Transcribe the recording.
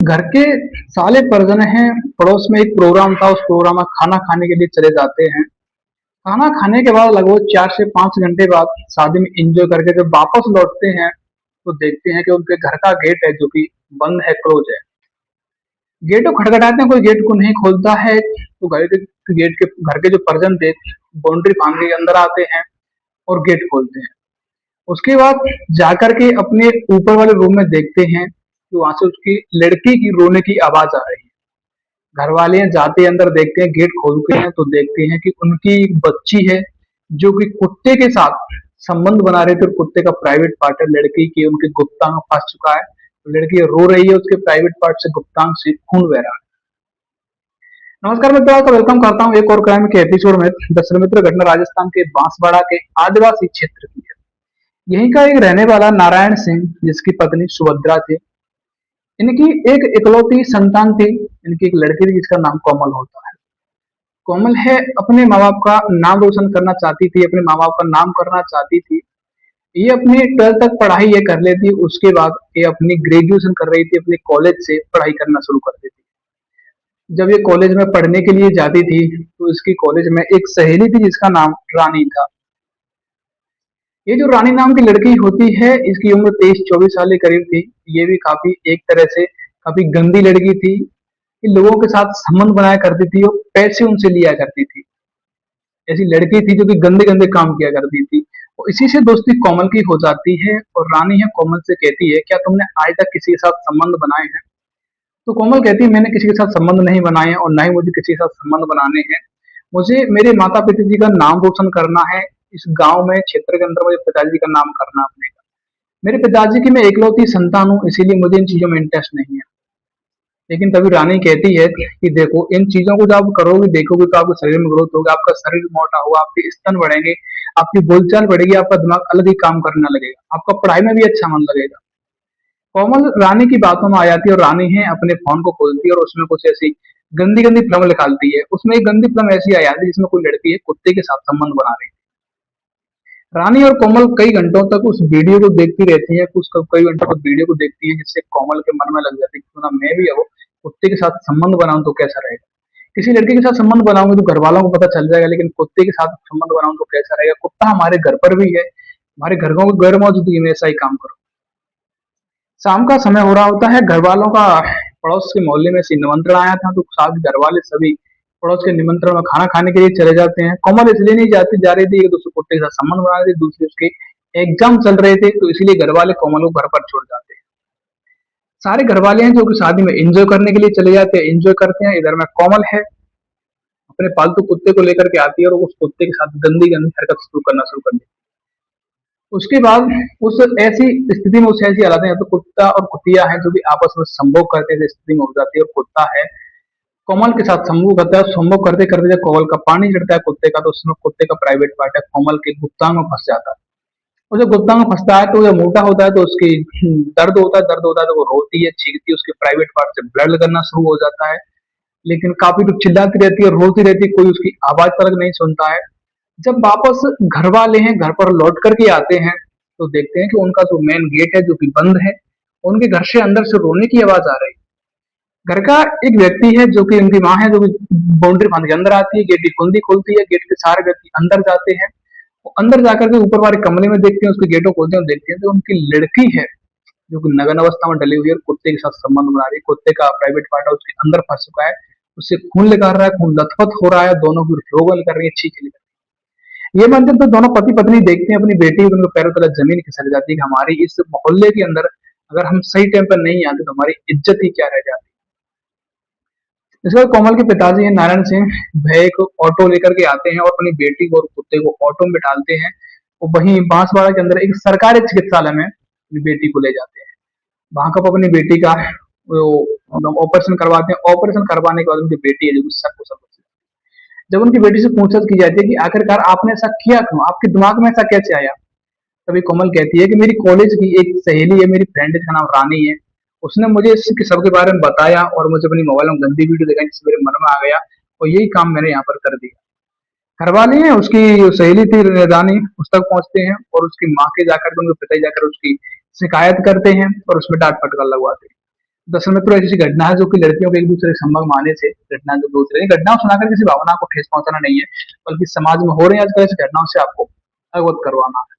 घर के साले परिजन हैं। पड़ोस में एक प्रोग्राम था, उस प्रोग्राम में खाना खाने के लिए चले जाते हैं। खाना खाने के बाद लगभग 4 से 5 घंटे बाद शादी में एंजॉय करके जब वापस लौटते हैं तो देखते हैं कि उनके घर का गेट है जो कि बंद है, क्लोज है। गेट को खटखटाते हैं, कोई गेट को नहीं खोलता है तो घर के जो परिजन थे बाउंड्री फांद के अंदर आते हैं और गेट खोलते हैं। उसके बाद जाकर के अपने ऊपर वाले रूम में देखते हैं तो वहां से उसकी लड़की की रोने की आवाज आ रही है। घर वाले जाते हैं, अंदर देखते हैं, गेट खोलते हैं तो देखते हैं कि उनकी एक बच्ची है जो कि कुत्ते के साथ संबंध बना रहे थे और कुत्ते का प्राइवेट पार्ट है लड़की की उनके गुप्तांग फंस चुका है। तो लड़की रो रही है, उसके प्राइवेट पार्ट से गुप्तांग से खून बह रहा है। नमस्कार मित्रों, आपका वेलकम करता हूँ एक और क्राइम के एपिसोड में। दरअसल मित्र, घटना राजस्थान के बांसवाड़ा के आदिवासी क्षेत्र की है। यहीं का एक रहने वाला नारायण सिंह, जिसकी पत्नी सुभद्रा थी। इनकी एक इकलौती संतान थी। इनकी एक लड़की थी जिसका नाम कोमल होता है। कोमल है अपने माँ बाप का नाम रोशन करना चाहती थी, अपने माँ बाप का नाम करना चाहती थी। ये अपनी 12th तक पढ़ाई ये कर लेती, उसके बाद ये अपनी ग्रेजुएशन कर रही थी, अपने कॉलेज से पढ़ाई करना शुरू कर देती। जब ये कॉलेज में पढ़ने के लिए जाती थी तो इसकी कॉलेज में एक सहेली थी जिसका नाम रानी था। ये जो रानी नाम की लड़की होती है, इसकी उम्र 23-24 साल के करीब थी। ये भी काफी एक तरह से काफी गंदी लड़की थी। ये लोगों के साथ संबंध बनाया करती थी और पैसे उनसे लिया करती थी। ऐसी लड़की थी जो कि गंदे गंदे काम किया करती थी। और इसी से दोस्ती कोमल की हो जाती है और रानी है कोमल से कहती है, क्या तुमने आज तक किसी के साथ संबंध बनाए हैं? तो कोमल कहती है, मैंने किसी के साथ संबंध नहीं बनाए हैं और ना ही मुझे किसी के साथ संबंध बनाने हैं। मुझे मेरे माता पिता जी का नाम रोशन करना है। इस गांव में, क्षेत्र के अंदर मुझे पिताजी का नाम करना अपने का। मेरे पिताजी की मैं एकलौती संतान हूँ, इसीलिए मुझे इन चीजों में इंटरेस्ट नहीं है। लेकिन तभी रानी कहती है कि देखो, इन चीजों को जब आप करोगे, देखोगे तो आपके शरीर में ग्रोथ होगा, आपका शरीर मोटा होगा, आपके स्तन बढ़ेंगे, आपकी बोलचाल बढ़ेगी, आपका दिमाग अलग ही काम करने लगेगा, आपका पढ़ाई में भी अच्छा मन लगेगा। कोमल रानी की बातों में आ जाती है और रानी है अपने फोन को खोलती है और उसमें कुछ ऐसी गंदी गंदी फिल्म निकालती है। उसमें एक गंदी फिल्म ऐसी आ जाती है जिसमें कोई लड़की है कुत्ते के साथ संबंध बना रही है। रानी और कोमल कई घंटों तक उस वीडियो को देखती रहती है, कुछ कई घंटों तक वीडियो को देखती है, जिससे कोमल के मन में लग जाती है कि ना मैं भी अब कुत्ते के साथ संबंध बनाऊं तो कैसा रहेगा। किसी लड़के के साथ संबंध बनाऊंगी तो घर वालों को पता चल जाएगा, लेकिन कुत्ते के साथ संबंध बनाऊं तो कैसा रहेगा। कुत्ता हमारे घर पर भी है, हमारे घर को गैर मौजूदगी में ऐसा ही काम करो। शाम का समय हो रहा होता है, घर वालों का पड़ोस के मोहल्ले में से निमंत्रण आया था तो साथ घर वाले सभी पड़ोस के निमंत्रण में खाना खाने के लिए चले जाते हैं। कोमल इसलिए नहीं जाती जा रही थी, एक दूसरे कुत्ते के साथ संबंध बना रही थी, दूसरे उसके एग्जाम चल रहे थे तो इसलिए घर वाले कोमल को घर पर छोड़ जाते हैं। सारे घर वाले हैं जो कि शादी में एंजॉय करने के लिए चले जाते हैं, एंजॉय करते हैं। इधर में कोमल है अपने पालतू कुत्ते को लेकर के आती है और उस कुत्ते के साथ गंदी गंदी हरकत शुरू करना शुरू कर देती है। उसके बाद उस ऐसी स्थिति में, उस ऐसी हालत में, तो कुत्ता और कुतिया है जो भी आपस में संभोग करते हैं, स्थिति में हो जाती है और कुत्ता है कोमल के साथ संभोग करता है। संभोग करते करते जब कोमल का पानी चढ़ता है कुत्ते का, तो उसमें कुत्ते का प्राइवेट पार्ट है कोमल के गुप्तांग में फंस जाता है। और जब गुप्तांग में फंसता है तो जब मोटा होता है तो उसकी दर्द होता है तो वो रोती है, चीखती है, उसके प्राइवेट पार्ट से ब्लड करना शुरू हो जाता है। लेकिन काफी तो चिल्लाती रहती है, रोती रहती है, कोई उसकी आवाज तक नहीं सुनता है। जब वापस घर वाले हैं घर पर लौट करके आते हैं तो देखते हैं कि उनका जो मेन गेट है जो कि बंद है, उनके घर से अंदर से रोने की आवाज आ रही है। घर का एक व्यक्ति है जो कि उनकी माँ है, जो कि बाउंड्री बांध के अंदर आती है, गेट की कुंडी खोलती है, गेट के सारे व्यक्ति अंदर जाते हैं। वो अंदर जाकर के ऊपर वाले कमरे में देखते हैं, उसके गेटों खोलते हैं, देखते हैं तो उनकी लड़की है जो कि नग्न अवस्था में डली हुई है, कुत्ते के साथ संबंध बना रही है। कुत्ते का प्राइवेट पार्ट है उसके अंदर फंस चुका है, उससे खून निकाल रहा है, खून लथपथ हो रहा है, दोनों की रोगन कर रही है, छींक निकल रही है। ये मंजर तो दोनों पति पत्नी देखते हैं, अपनी बेटी उनके पैरों तले जमीन खिसक जाती है कि हमारी इस मोहल्ले के अंदर अगर हम सही टाइम पर नहीं आते तो हमारी इज्जत ही क्या रह जाती। इसके बाद कोमल के पिताजी हैं नारायण सिंह, वह एक ऑटो लेकर के आते हैं और अपनी बेटी को और कुत्ते को ऑटो में डालते हैं और वहीं बांसवाड़ा के अंदर एक सरकारी चिकित्सालय में अपनी बेटी को ले जाते हैं। वहां का अपनी बेटी का ऑपरेशन करवाते हैं। ऑपरेशन करवाने के बाद उनकी बेटी है जो कि सकुशल बची। जब उनकी बेटी से पूछताछ की जाती है कि आखिरकार आपने ऐसा किया क्यों, आपके दिमाग में ऐसा कैसे आया, तभी कोमल कहती है कि मेरी कॉलेज की एक सहेली है, मेरी फ्रेंड है, जिसका नाम रानी है। उसने मुझे इस सबके बारे में बताया और मुझे अपनी मोबाइल में गंदी वीडियो दिखाई जिससे मेरे मन में आ गया और यही काम मैंने यहाँ पर कर दिया। घर वाले हैं उसकी जो सहेली थी रानी, उस तक पहुंचते हैं और उसकी माँ के जाकर, उनके पिताजी जाकर उसकी शिकायत करते हैं और उसमें डांट फटकार लगवाते हैं। दरअसल में तो ऐसी घटना है जो कि लड़कियों के एक दूसरे के संपर्क में आने से घटना जो दूसरे घटनाओं सुनाकर किसी भावना को ठेस पहुंचाना नहीं है, बल्कि समाज में हो रही आजकल ऐसी घटनाओं से आपको अवगत करवाना है।